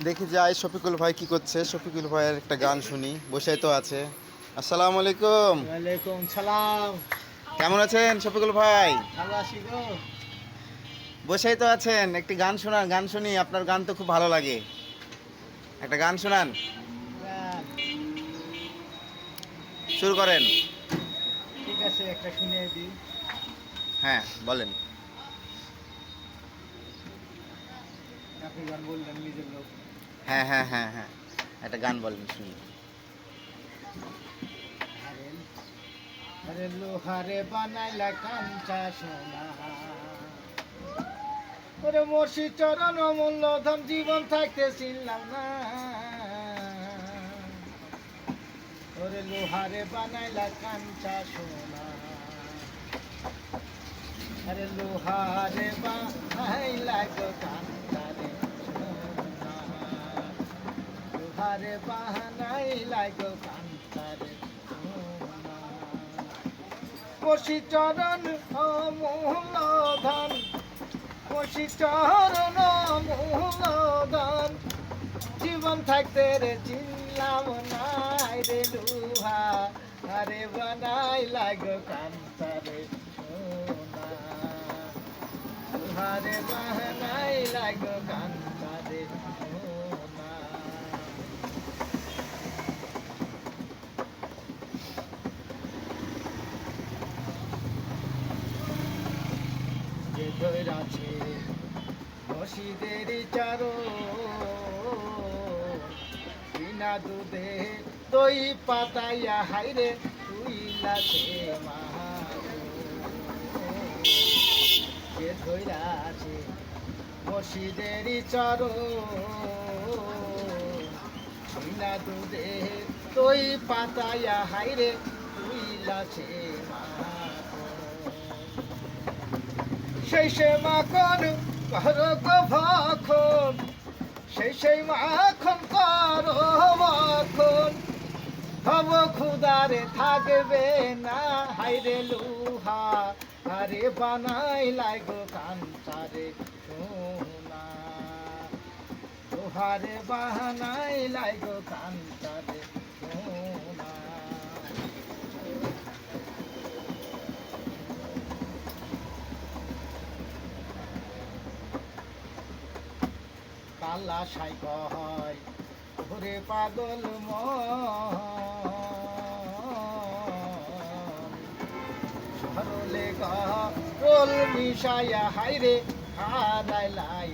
দেখি যাই শফিকুল ভাই কি করছে। শফিকুল ভাইয়ের একটা গান শুনি, বসেই তো আছে। আসসালামু আলাইকুম। ওয়ালাইকুম সালাম। কেমন আছেন শফিকুল ভাই? ভালো আছি গো। বসেই তো আছেন, একটি গান শোনান, গান শুনি। আপনার গান তো খুব ভালো লাগে, একটা গান শোনান, গান, শুরু করেন। ঠিক আছে একটা শুনিয়ে দিই। হ্যাঁ বলেন। আপনি গান বললেন নিজের লোক। হ্যাঁ হ্যাঁ হ্যাঁ হ্যাঁ, একটা গান বলেন শুনি। আরে আরে লোহারে বানাইলা কাঞ্চা সোনা, ওরে মর্ষি চরণ অমূল্য ধন, জীবন থাকতে চিনলাম না। ওরে লোহারে বানাইলা কাঞ্চা সোনা, আরে লোহারে বানাইলা গো কাঞ্চা রে সোনা, লোহারে বানাইলা গো কাঞ্চা রে সোনা। মর্ষি চরণ অমূল্য ধন, মর্ষি চরণ অমূল্য ধন, জীবন থাকতে রে চিনলাম নাই রে লুহা, আরে বানাই লাগো কান্তারে সোনা, লুহারে বানাই লাগো কান্তারে সোনা। যে ধৈরাছে মসজিদের চারো, বিনা দুধে দই পাতাইয়া হাইরে তুই লাছে মা, যে ধৈরাছে মসজিদের চারো, বিনা দুধে দই পাতাইয়া হাইরে তুই লাছে মা, সেই সে মাখন কর গো ভখন, সেই মাখন কর মাখন, হব খুদারে থাকবে না হাইরে লুহা, আরে বানাই লাগো কাঞ্চারে সোনা, লোহারে বানাই লাগো কাঞ্চারে সোনা। কালা সাই কয় ঘুরে পাগল সরলে গল মিশাইয়া হাইরে হারাই লাই